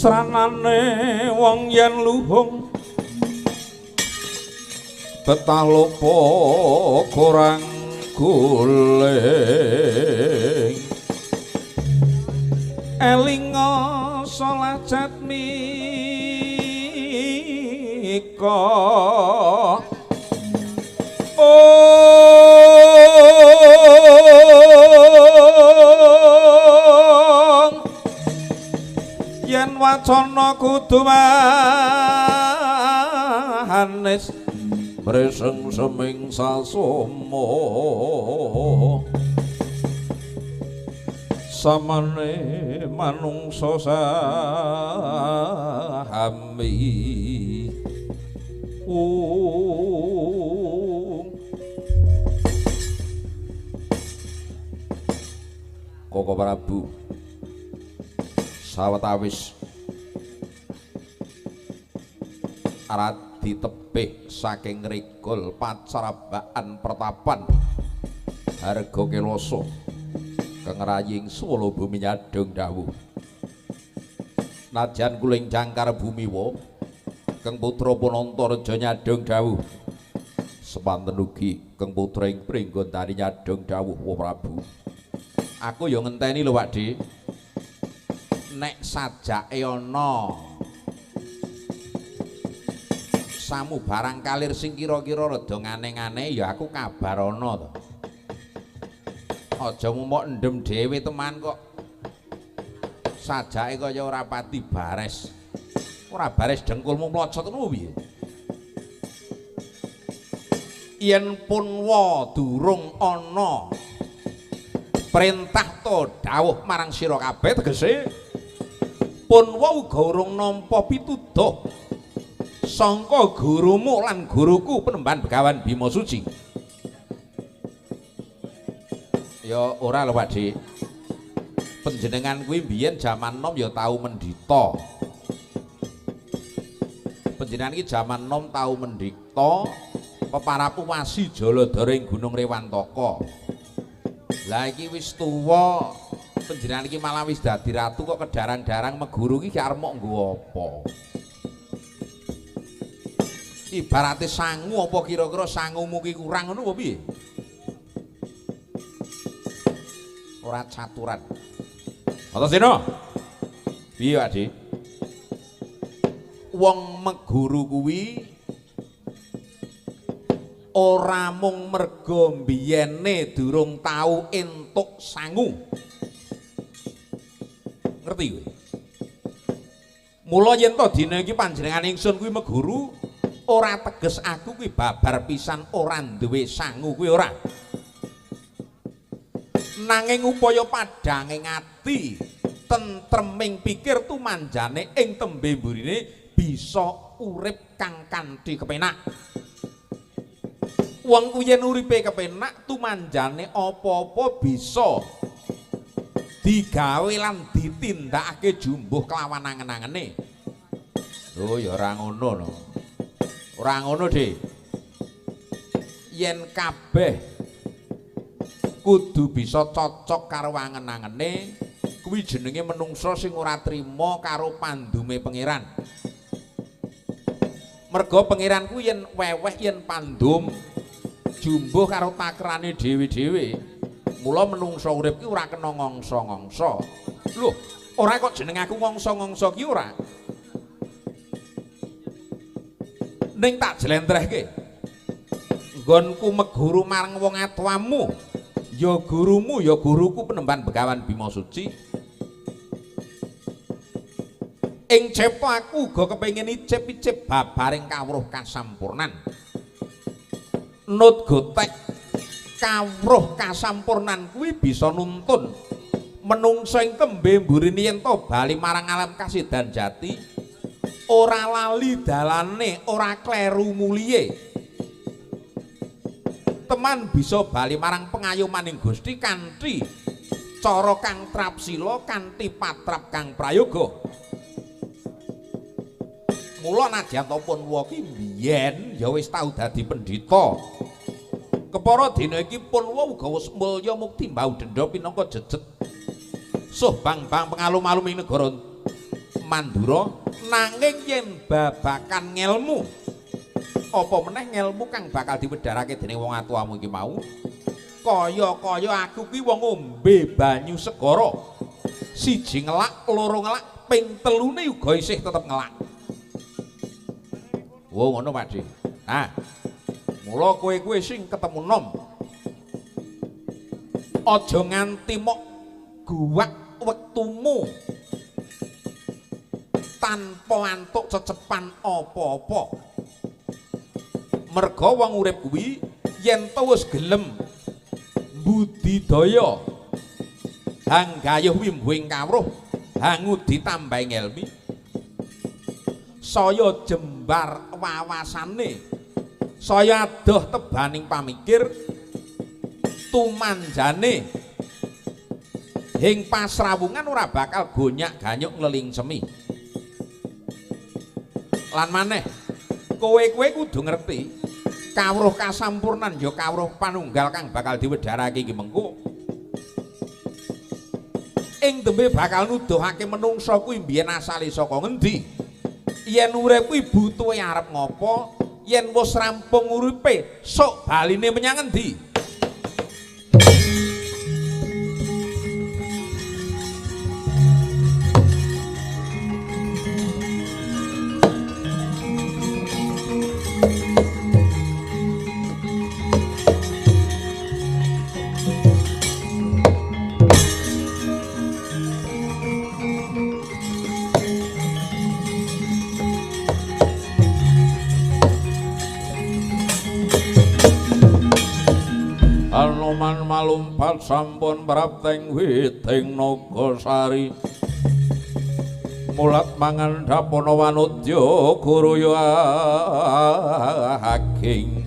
sranane wong yen luhung betah lopo kurang guling elinga salah jatmika yen wacana kudu manis mreseng seming sasoma samane manungsa sahami Koko Prabu sawetawis arat ditebih saking rigol pacarabaan pertapan harga keloso kengraying Solo bumi nyadong dawuh najan kuling jangkar bumiwa keng putra Punanta reja nyadong dawuh sepanten ugi keng putra ing Pringgondani nyadong dawuh wa Prabu aku ya ngenteni lho Pakde nek sajake ana samu barang kalir sing kira-kira rada ngane-ngane ya aku kabar ana to. Aja mumuk endem dhewe teman kok. Sajake kaya ora pati bares. Ora bares dengkulmu mlocot ngono piye? Yen punwa durung ana perintah to dawuh marang sira kabeh tegese punwa uga urung nampa pituduh sangka gurumu lan guruku Penemban Begawan Bima Suci. Ya ora lho Pakde. Panjenengan kuwi biyen jaman nom ya tau mendhita. Panjenengan iki jaman nom tau mendhita peparapu wasi Jaladara ing Gunung Rewantaka. Lah iki wis tuwa, panjenengan iki malah wis dadi ratu kok kedarang-darang meguru iki gak arep nggo apa. Ibarate sangu apa kira-kira sangumu ki kurang ngono apa piye? Ora caturan. Antasena. Piye, Pakde? Wong meguru kuwi ora mung merga mbiyene durung tau entuk sangu. Ngerti kowe? Mula yen to dina iki panjenengan ingsun kuwi meguru ora teges aku kuwi babar pisan ora duwe sangu kuwi ora. Nanging upaya padhanging ati, tentreming pikir tumanjane ing tembe mburine bisa urip kang kanthi kepenak. Wong kuwi yen uripe kepenak tumanjane apa-apa bisa digawe lan ditindakake jumbuh kelawan angen-angene. Oh ya ora ngono no. Ora ngono, Dik. Yen kabeh kudu bisa cocok karo angen-angene, kuwi jenenge menungsa sing ora trima karo pandume pangeran. Merga pangeran kuwi yen weweh yen pandum jumbuh karo takrane dhewe-dhewe. Mula menungsa urip ki ora kena ngongso-ngongso. Lho, ora kok jeneng aku ngongso-ngongso ki ora. Ning tak jlentrehke. Nggonku meguru marang wong atuamu, ya gurumu ya guruku Penemban Begawan Bima Suci. Ing cepa aku uga kepengin icip-icip babaring kawruh kasampurnan. Nut gotek kawruh kasampurnan kuwi bisa nuntun menungsa ing tembe mburine yen to bali marang alam kasidan jati. Ora lali dalane, ora kleru muliye. Teman bisa bali marang pengayomaning Gusti kanthi cara kang trapsila, kanthi patrap kang prayoga. Mula nadyan pun wa ki biyen ya wis tau dadi pendhita. Kepara dina iki pun wa uga wis mulya mukti mbau dendha pinangka jejet. Suh bang-bang pengalum-alum ing negara Mandura nanging yen babakan ngelmu apa meneh ngelmu kang bakal diwedharake dening wong atuamu iki mau kaya aku ki wong ngombe banyu segara siji ngelak loro ngelak ping telune uga isih tetep ngelak. Wo ngono Pakde. Nah mula kowe sing ketemu nom aja nganti mok guwak wektumu tanpa antuk cecepan apa-apa. Merga wong urip kuwi yen to wis gelem budidaya hanggayuh wimbuing kawruh hangu ditambahi ngelmi saya jembar wawasane saya adoh tebaning pamikir tumanjane ing pasrawungan ora bakal gonyak ganyuk ngleling semi. Lan maneh kowe kudu ngerti kawruh kasampurnan ya kawruh panunggal kang bakal diwedharake iki mengko ing tembe bakal nuduhake menungsa kuwi mbiyen asale saka ngendi yen urip kuwi butuhe arep ngopo yen wis rampung uripe sok baline menyang ngendi. Anoman malumpat sampun prapteng witing Nagasari mulat mangan dapana wanudya guru aging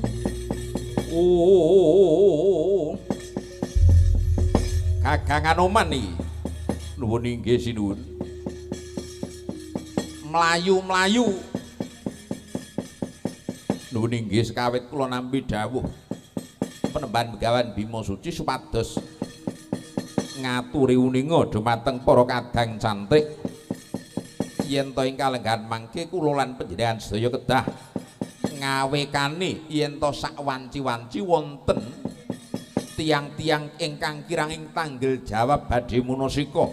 Kakang Anoman iki nuwun inggih sinuwun mlayu-mlayu nuwun inggih sekawit kula nampi dawuh penemban Begawan Bima Suci supados ngaturi uninga dumateng para kadang cantik yen to ing kalenggahan mangke kula lan panjenengan sedaya kedah ngawekani yen to sak wanci-wanci wonten tiang-tiang ingkang kiranging tanggel jawab badhe munasika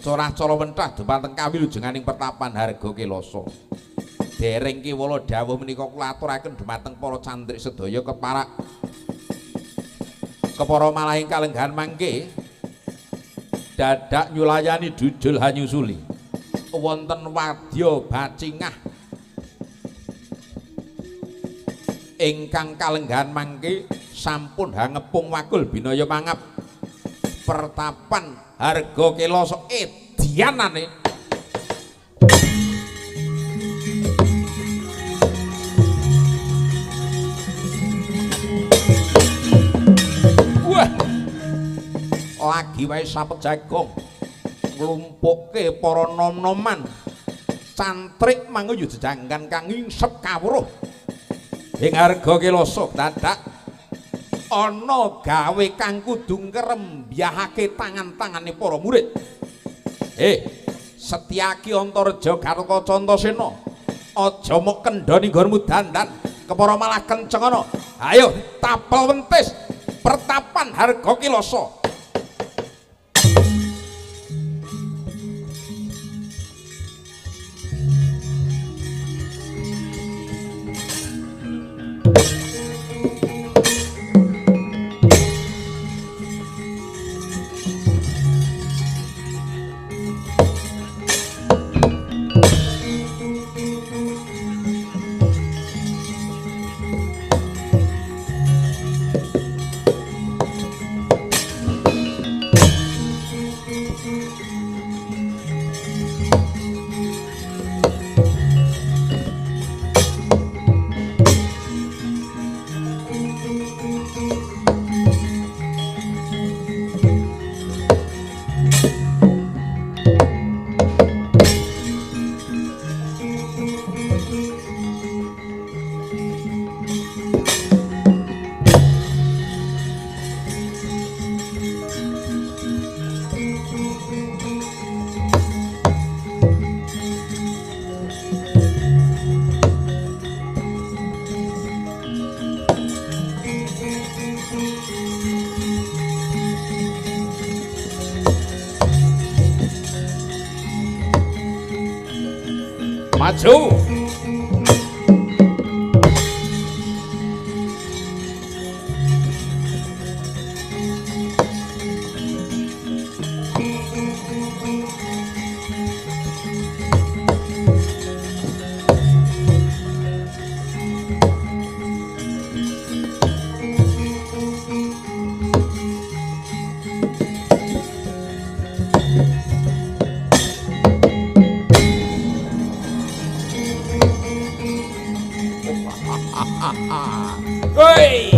corah-cara mentah dumateng kawilujenganing pertapan Harga Kelasa. Dereng kiwala dawuh menika kula aturaken dumateng para cantrik sedaya kepara malahing kalenggahan mangke dadak nyulayani dudul hanyusuli wonten wadya bacingah ingkang kalenggahan mangke sampun hangepung wakul binaya mangap pertapan Harga Kelasa edyanane. Lagi wae sapet jagong nglumpukke para nom-noman cantrik mangko ya jejanggan kang ngingsep kawruh ing Harga Kelasa dadak ana gawe kang kudu ngrembyahake tangan-tangane para murid. Setyaki Antareja Gatotkaca Antasena aja mok kendhani nggonmu dandan kepara malah kenceng ana. Ayo tapel wentis pertapan Harga Kelasa. Maju. Hei!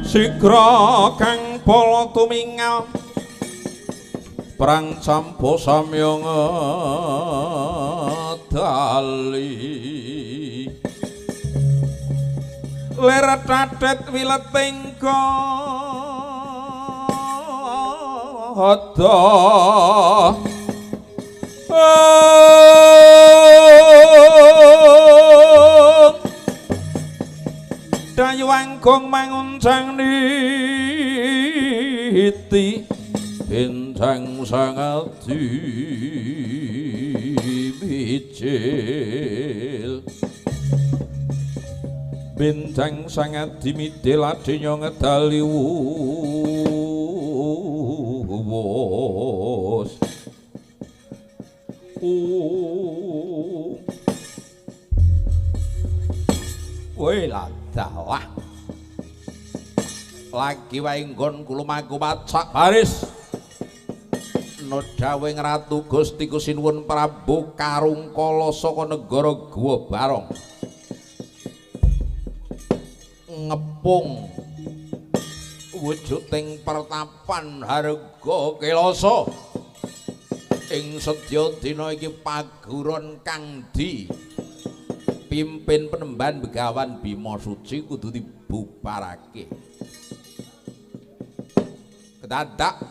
Sigra kang pala tumingal perang campo samya ngedali ler tatet wileting kada dayu angkung manguncang niti bintang sangati mijil bintang sangati midil adenya ngedali wus woi ladalah lagi wae nggon kula mangku macak baris Nodawing Ratu Gusti Kusinuwun Prabu Karungkala saka negara Guwa Barong ngepung wujuding pertapan harga kelasa ing sedya dina iki paguron kang pimpin Penemban Begawan Bima Suci kudu dibubarake kedadak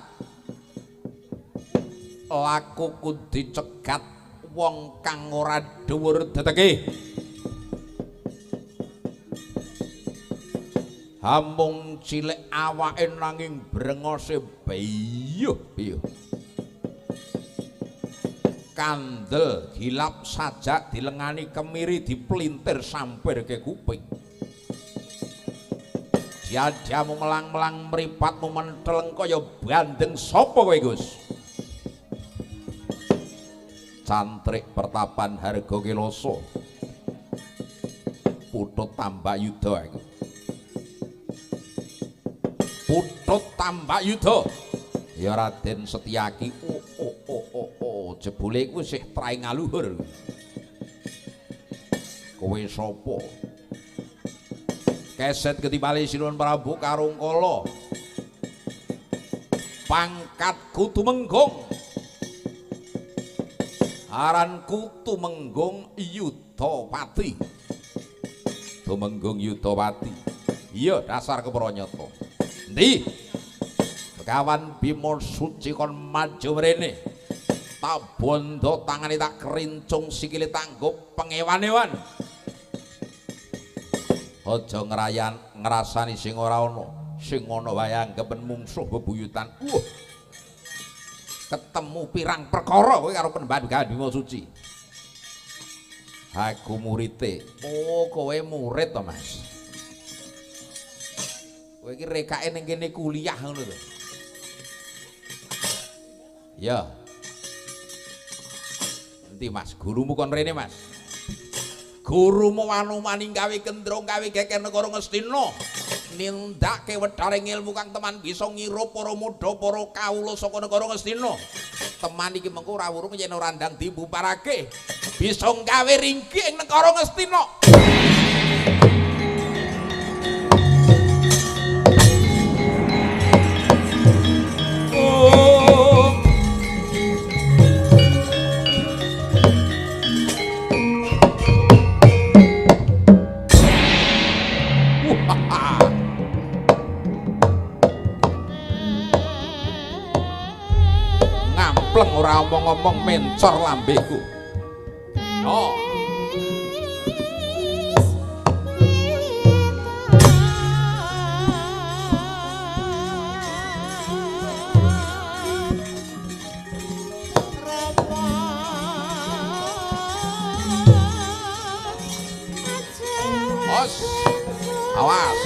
laku kudu dicegat wong kang ora dhuwur deteke hamung cilik awake nanging brengose biyuh-biyuh kandel gilap sajak dilengani kemiri dipelintir sampir ke kuping diadamu melang-melang mripatmu menteleng kaya bandeng sapa kowe Gus cantrik pertapan harga kelasa Putut Tambak Yuda iku Putut Tambak Yuda ya Raden Setyaki jebule iku isih traing ngaluhur kowe sapa keset ketibali Sinuwun Prabu Karungkala pangkatku Tumenggung aranku Tumenggung Yudapati Tumenggung Yudapati iya dasar kepranyata endi Begawan Bima Suci kon maju mrene tak bondo tangane tak kerincung sikile tanggo pengewan-ewan aja ngerayan ngrasani sing ora ana sing ana wae anggepen mungsuh bebuyutan ketemu pirang perkara kowe karo Penemban Begawan Bima Suci aku murite kowe murid to Mas kowe iki rekake ning kene kuliah ngono to ya endi Mas gurumu kon rene Mas gurumu wanumani gawe kendrong gawe geger negara Ngastina nindake wedharing ilmu kang teman bisa ngirup para mudha para kawula saka negara Ngastina teman iki mengko ora wurung yen ora ndang dibubarake bisa gawe ringki ing negara Ngastina ngomong-ngomong mencor lambeku. Oh. Awas.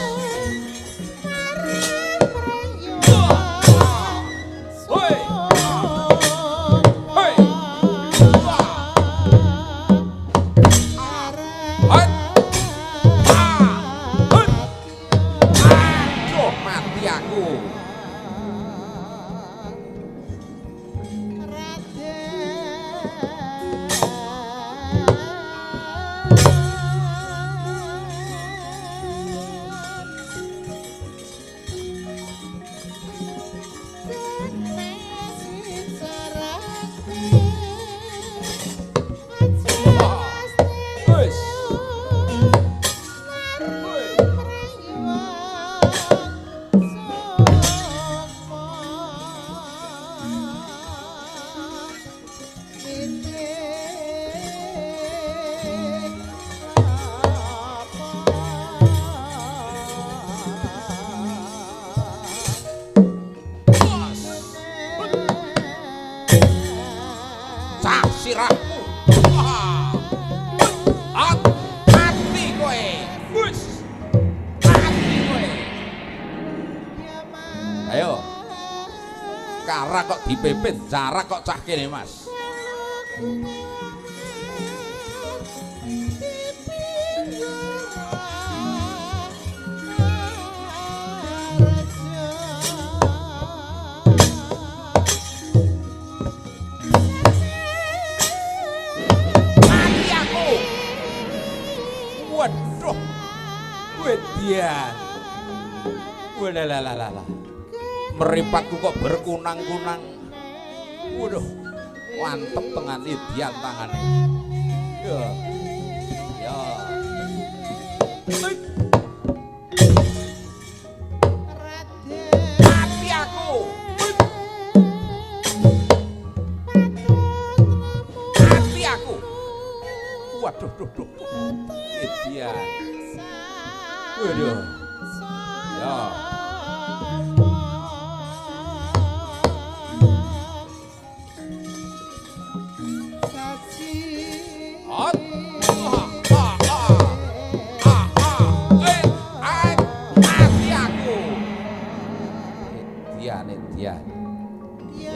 Dipepet jarak kok cah kene Mas. Mati aku. Waduh. Wedian. Walalala. Meripatku kok berkunang-kunang. Waduh, mantep tengan idian tangannya. Ya, ya. Mati aku. Mati aku. Waduh, duh. Idian. Waduh. Ya.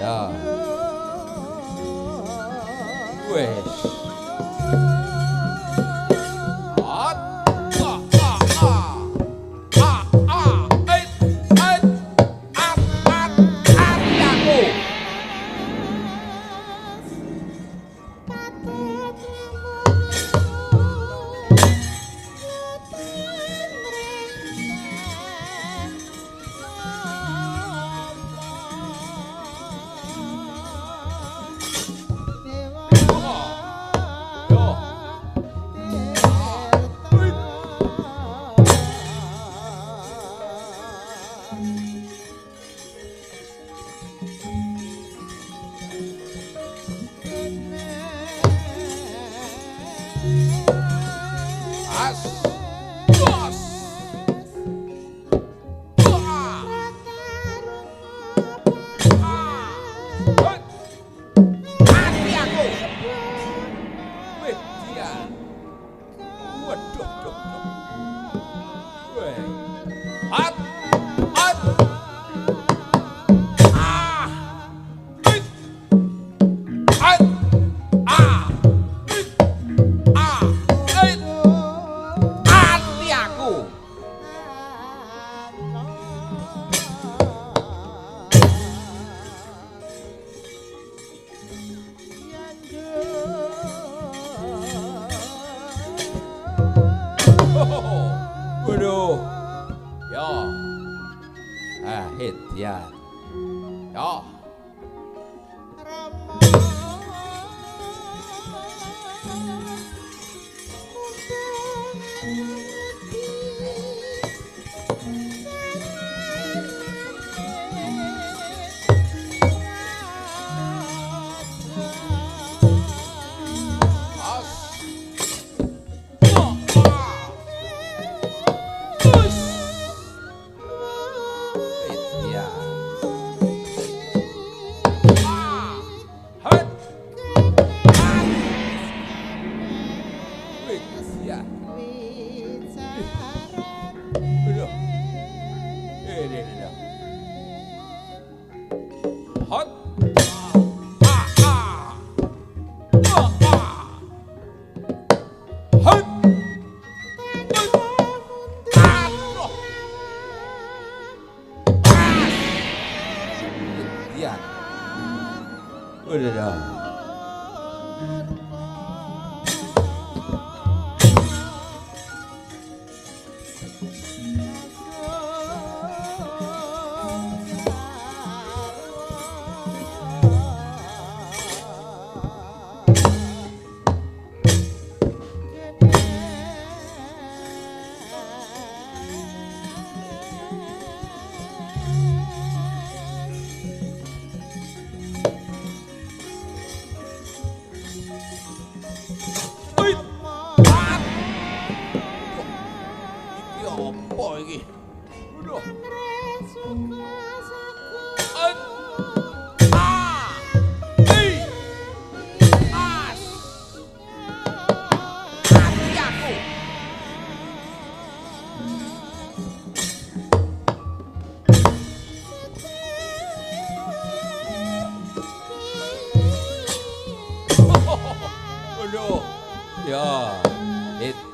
Ya. Wes. Waduh. Yo. Hit ya. Yo. Udah.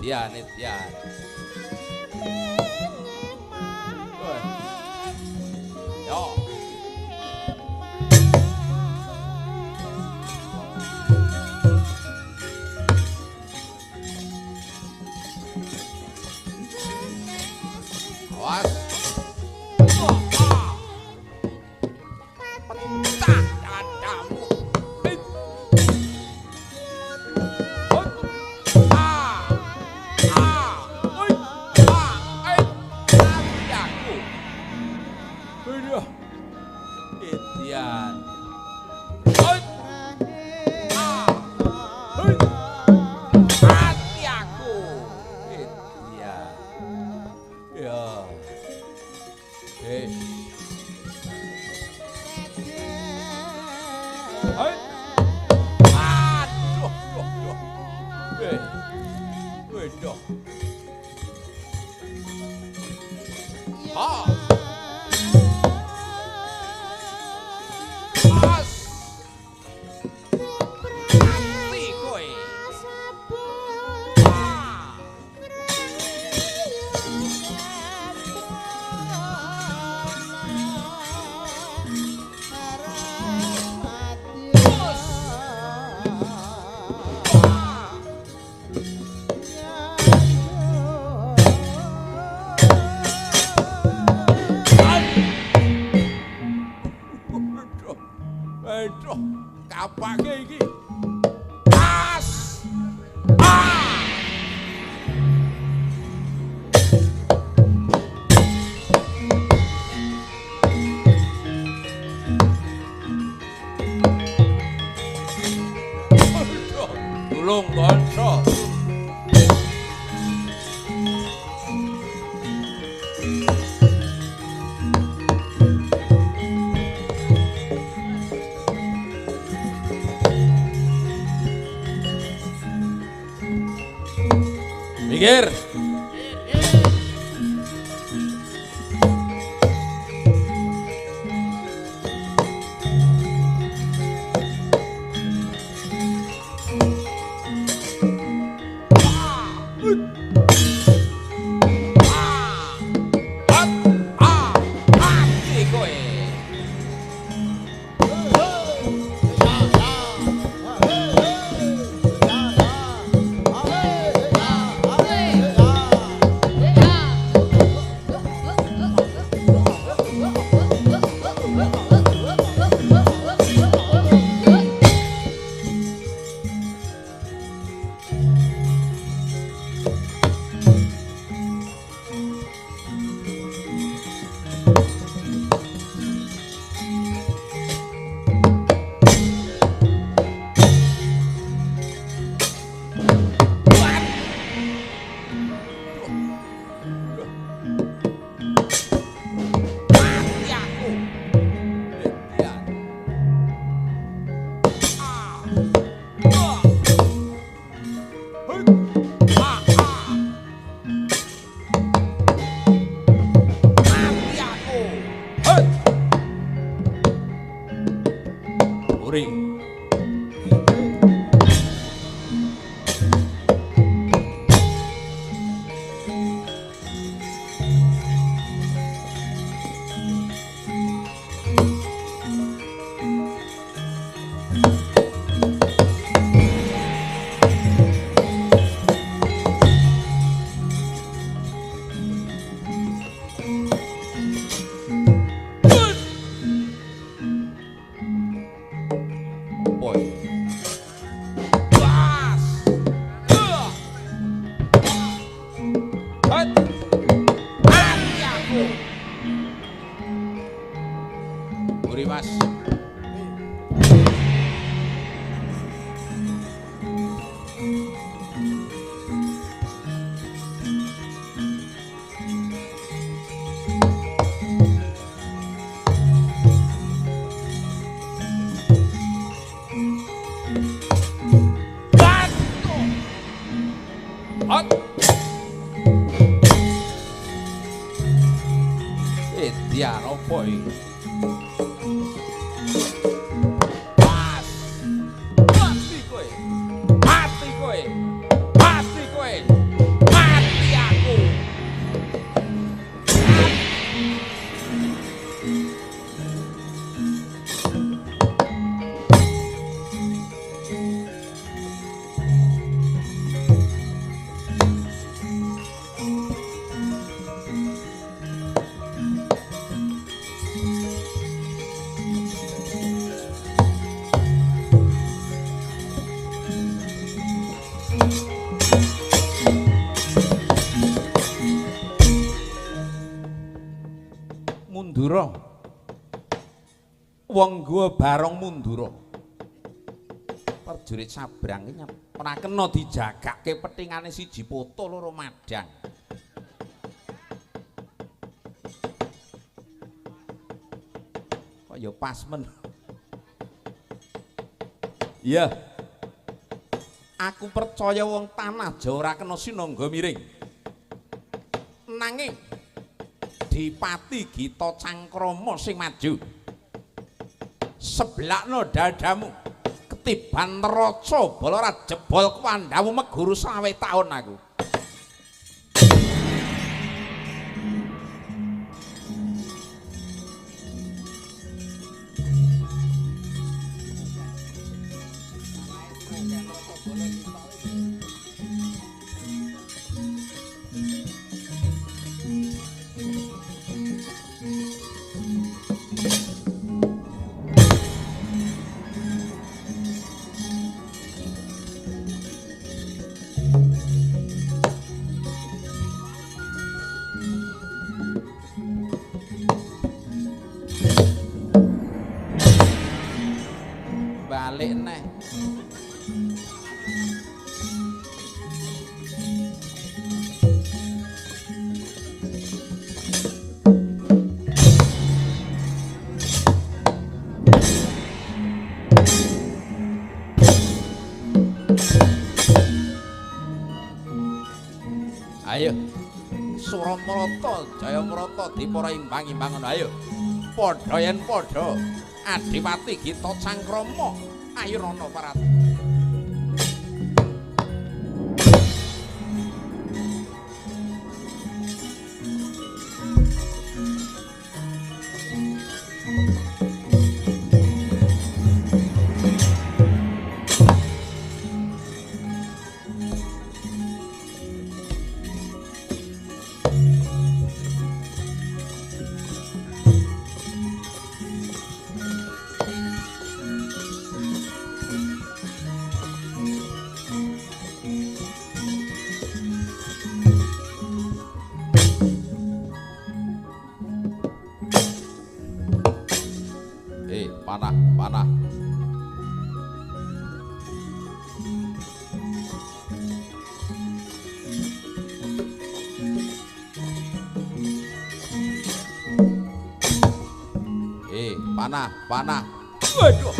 Ya, Nityan. Yo. Awas. Kapake iki. As. Tulung kanca. Minggir. Mas. Edian apa iki? Pas. Mati kowe. Mati kowe. Mati kowe. Mati aku. Mundura. Wong gua barong mundura. Prajurit sabrang iki ora kena dijagake petingane siji poto loro madang. Kok ya pas men. Iya. Aku percaya wong tanah Jawa ora kena sinangga miring. Nanging Dipati Gita Cangkrama sing maju. Seblakno dadamu ketiban neraca bala ora jebol kuwandamu meguru 20 taun aku. Balik neh. Ayo Suramarata Jayamarata dipara imbang-imbangan ayo padha yen padha Adipati Gita Cangkrama ayo rono parat. Panah. Panah. Waduh.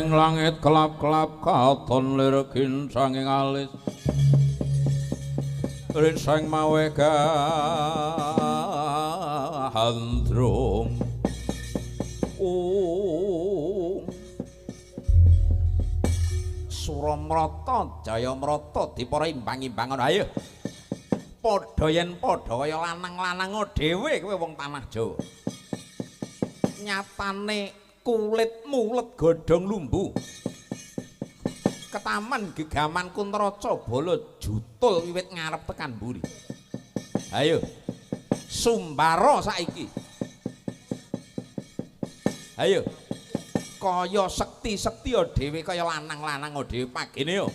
ing langit kelap-kelap katon lirgin sanging alis rinsang mawe gahandrung Suramrata Jayamrata dipara imbang-imbangan ayo padha yen padha kaya lanang-lanang dhewe kowe wong tanah Jawa nyatane kulit mulet godhong lumbu ketaman gegaman Kuntraca bala jutul wiwit ngarep tekan mburi ayo sumbara saiki ayo kaya sekti-sekti dhewe kaya lanang-lanang dhewe pagene yo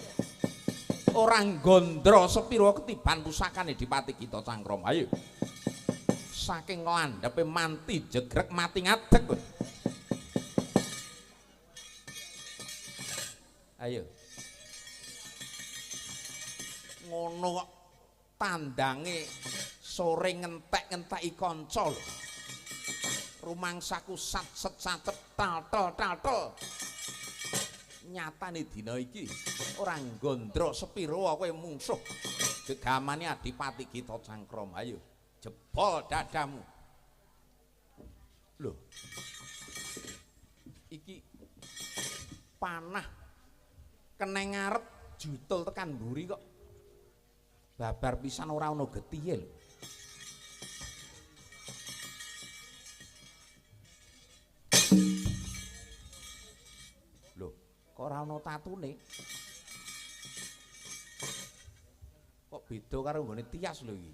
ora gondro sepira ketiban pusakane Dipati Gita Cangkrama ayo saking landhepe manti jegrek mati ngadeg ayo ngono kok tandange sore ngentek-ngenteki kanca lho rumangsaku sat-set-satet tal-tal nyatane dina iki ora gondro sepira kowe mungsuh gegamane Adipati Gita Cangkrama ayo jebol dadamu lho iki panah keneng ngarep jutul tekan mburi kok babar pisan ora ana getihe lho ora ana tatune kok beda karo nggone tias lho iki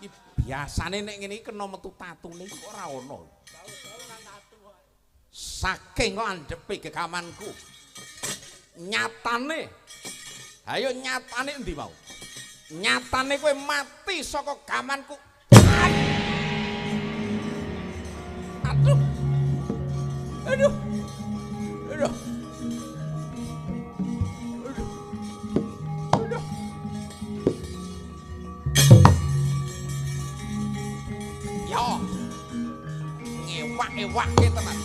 iki biasane nek ngene iki kena metu tatune kok ora ana saking landhepe gegamanku nyatane ayo nyatane endi mau nyatane kowe mati saka gamanku aduh aduh aduh aduh yo ngewak-ewak tenan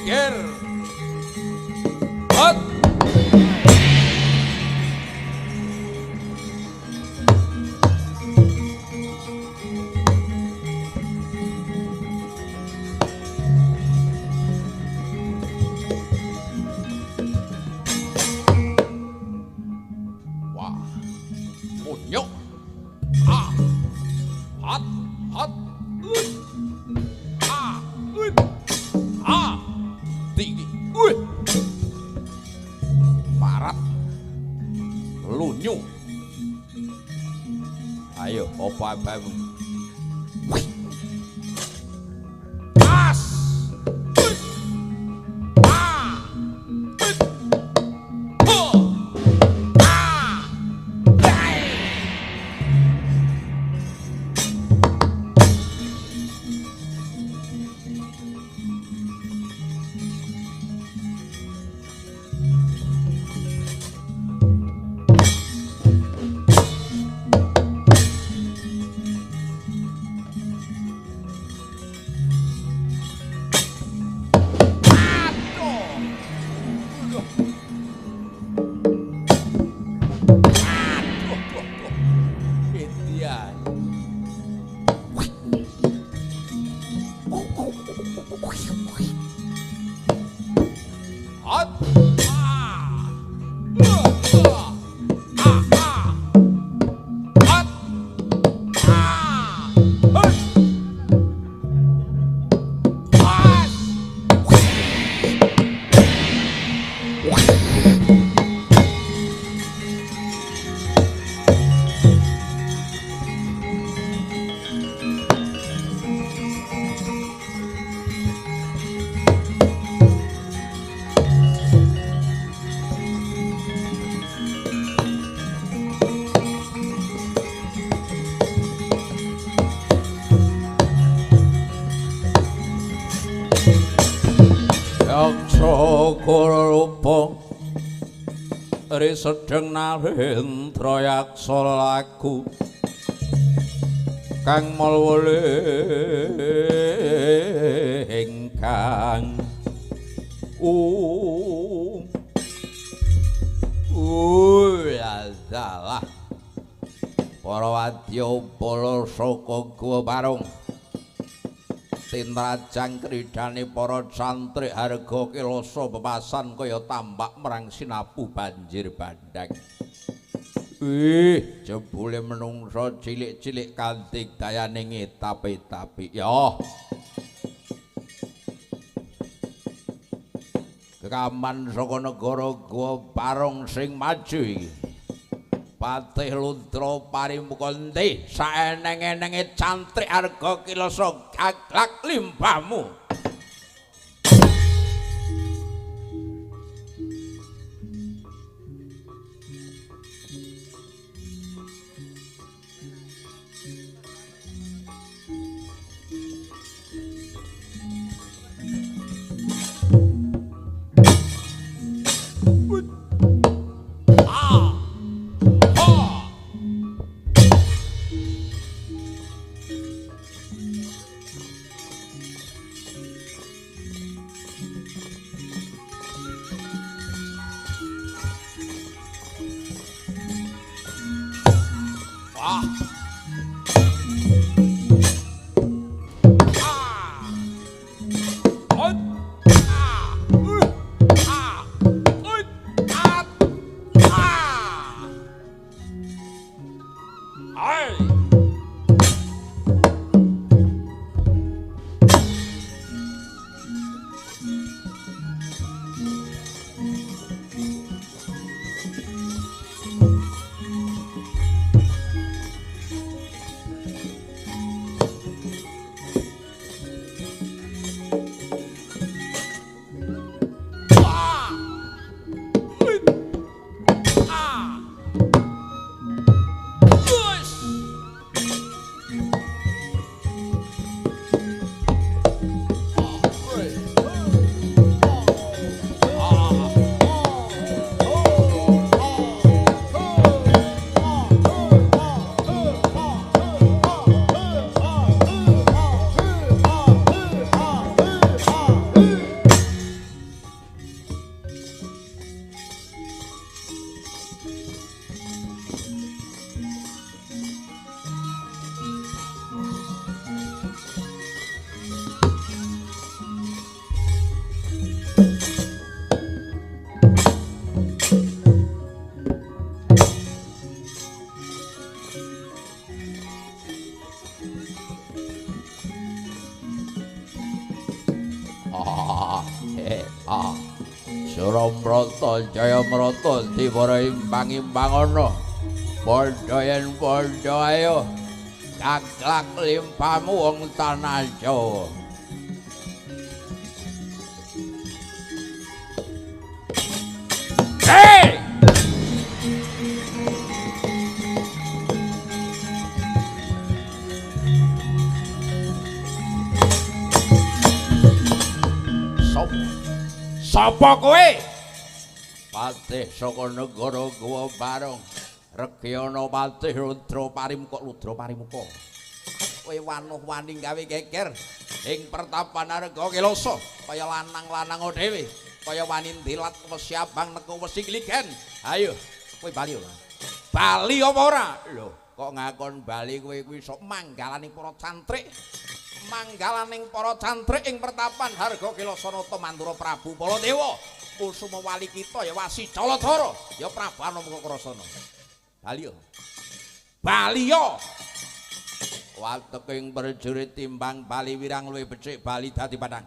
minggir hot wah munyuk hot hot tinggi parat lunyu ayo apa-apamu pas Sokorupa ri sedeng narendra yaksa laku kang mulwule ingkang adalah para wadya bala saka Guwa Parung tinrajang kridane para santri harga kilasa bebasan kaya tambak merang sinapu banjir bandang. Jebule menungsa cilik-cilik kanthi dayane ngetapi-tapi. Ya. Kekaman saka negara Guwa Parung sing maju iki. Patih Ludra Parimuka endi saeneng-enenge cantrik harga kilasa gaglak limbahmu. Suramrata Jayamrata diwara imbang-imbangana padha yen padha ayo gaglak limpamu wong tanah Jawa. Sapa kowe? Patih saka negara Guwa Parung. Regyana Patih Ludra Parimuka. Kowe wanuh-wani gawe geger ing pertapan harga kilasa kaya lanang-lanang dhewe, kaya wani ndilat wesi abang neku wesi kligen. Ayo, kowe bali ora? Bali apa ora? Lho, kok ngakon bali kowe kuwi sok manggalaning para cantrik. Manggalaning para cantrik ing pertapan harga Kilasanata Mandura Prabu Baladewa Kusuma wali kita ya Wasi Caladara ya Prabu Anamkrasana. Baliya wateking prajurit timbang Bali Wirang luwih becik Bali dadi padang.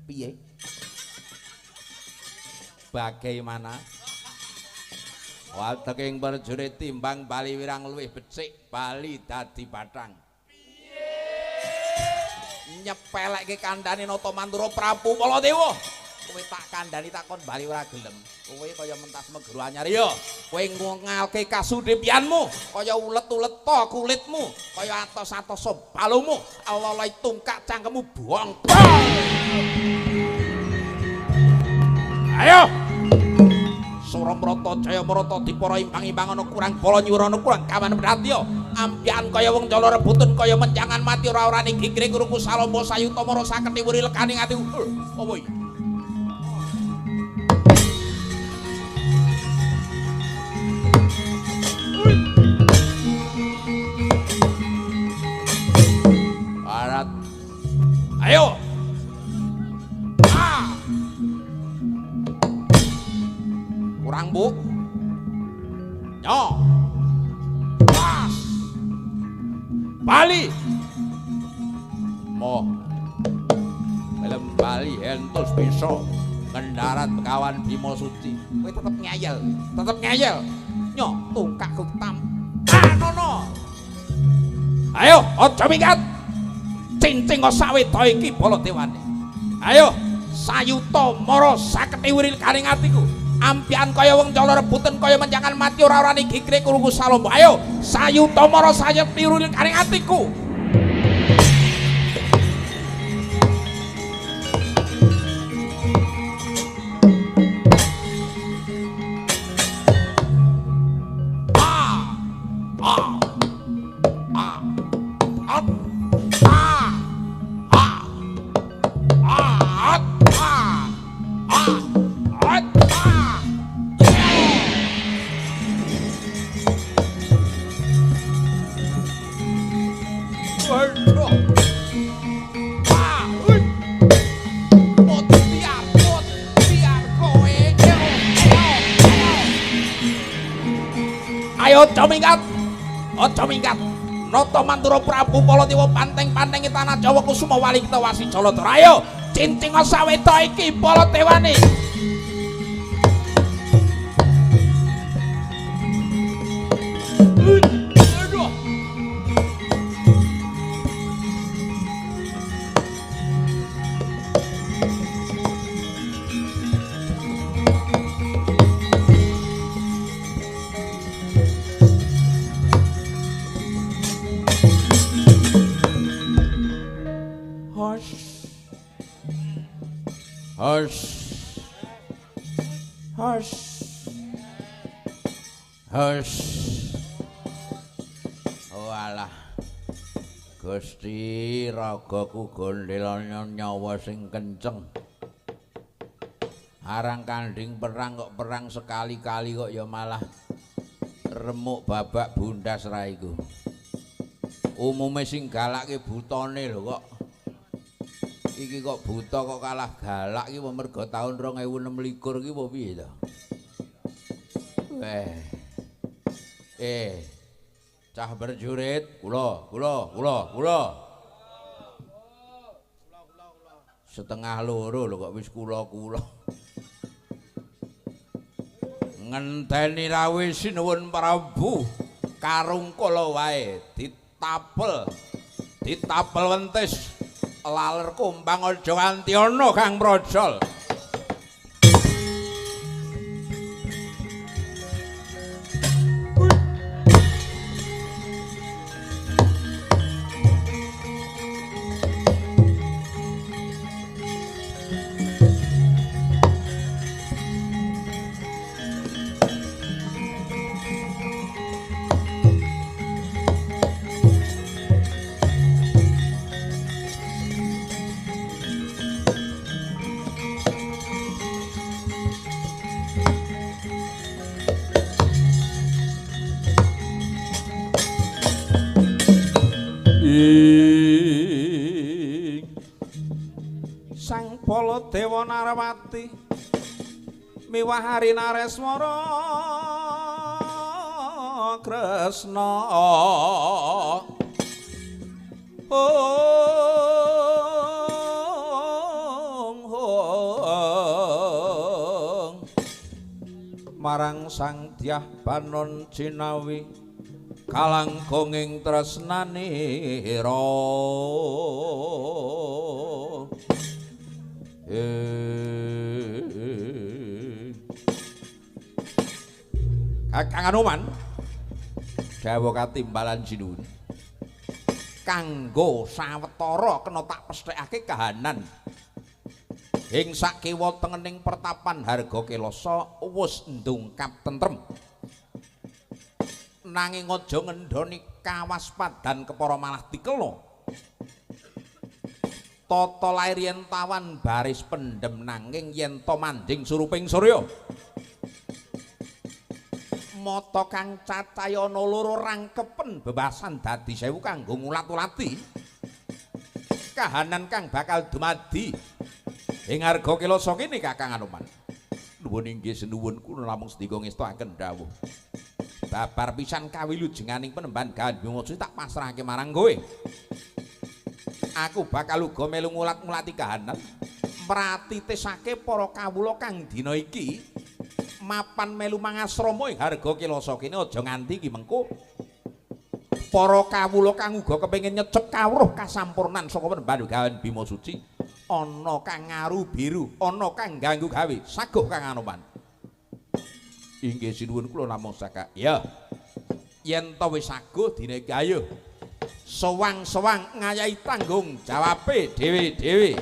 Piye? Bagaimana? Wateking prajurit timbang Bali Wirang luwih becik Bali dadi bathang. Nyepelekke kandhane Nata Mandura Prabu Baladewa. Kowe tak kandhani takon Bali ora gelem. Kowe kaya mentas megero anyar ya. Kowe ngalke kasudepianmu kaya ulet-ulet to kulitmu, kaya atos-atos palumu. Allah tungkak cangkemmu bongkong. Ayo. Suramrata Jayamrata dipara impang-impang ana kurang bala nyurana kurang kawan pratya. Ampian kaya wong jala rebutun kaya menjangan mati ora orane gigring ruku salamba sayuta mara saketi wuri lekaning ati. Apa iki? Arat. Ayo. Kurang bu. Nyo. Pas. Bali. Mo. Film Bali entus bisa ngendarat kawan Bima Suci. Kowe tetep ngeyel, tetep ngeyel. Nyo, tungkak kutam. Nono. Ayo, aja minggat. Cincing saweta iki Baladewane. Ayo, sayuta mara saketi wiril karing atiku. Ampian kaya wong jala rebutan kaya menjangan mati ora orane gigre krungu salomba. Ayo, sayuta mara saketi wiril karing atiku. Aja minggat. Aja minggat. Nata Mantura Prabu Baladewa panteng-pantengi tanah Jawa kusuma wali kita wasi Jaladara. Ayo, cincing saweta iki Baladewane. Hush. Walah. Gusti ragaku gondelana nyawa sing kenceng. Arang kandhing perang kok perang sekali-kali kok ya malah remuk babak bundas ra iku. Umume sing galake butane lho kok. Iki kok buta kok kalah galak iki mergo taun 2026 iki apa piye to? Cah berjurit, kula. Setengah loro lho kok wis kula. Ngenteni rawuh sinuwun Prabu, karungkala wae ditapel wentis. Laler kumbang aja nganti ana Kang Projol. Sang Baladewa Narwati miwah Nareswara Kresna marang Sang Dyah Banon Cinawi kalangkunging tresnanira Kakang Anoman dawuh katimbalan sinuwun kanggo sawetara kena tak pesthekake kahanan ing sakiwa tengening pertapan Harga Kelasa wis ndungkap tentrem nanging aja ngendhoni kawaspadan kepara malah dikela tata lair yen tawan baris pendem nanging yen to manjing suruping surya mata kang cacayana loro rangkepen bebasan dadi sewu kanggo ngulat-ulati kahanan kang bakal dumadi ing Harga Kelasa kene Kakang Anoman nuwun inggih senuwun kula namung sedika ngestakaken dawuh babar pisan kawilujenganing penemban Gandung tak pasrahake marang kowe aku bakal uga melu ngulat-ngulati kahanan mratitesake para kawula kang dina iki mapan melu mangasrama ing Harga Kelasa kene aja nganti ki mengko para kawula kang uga kepengin nyecep kawruh kasampurnan saka penemban gawen Bima Suci ana kang ngaru biru ana kang ganggu gawe saguh Kang Anoman inggih sinuwun kula namung saka ya yen to wis saguh dina iki ayo sewang-sewang ngayahi tanggung jawabe dhewe-dhewe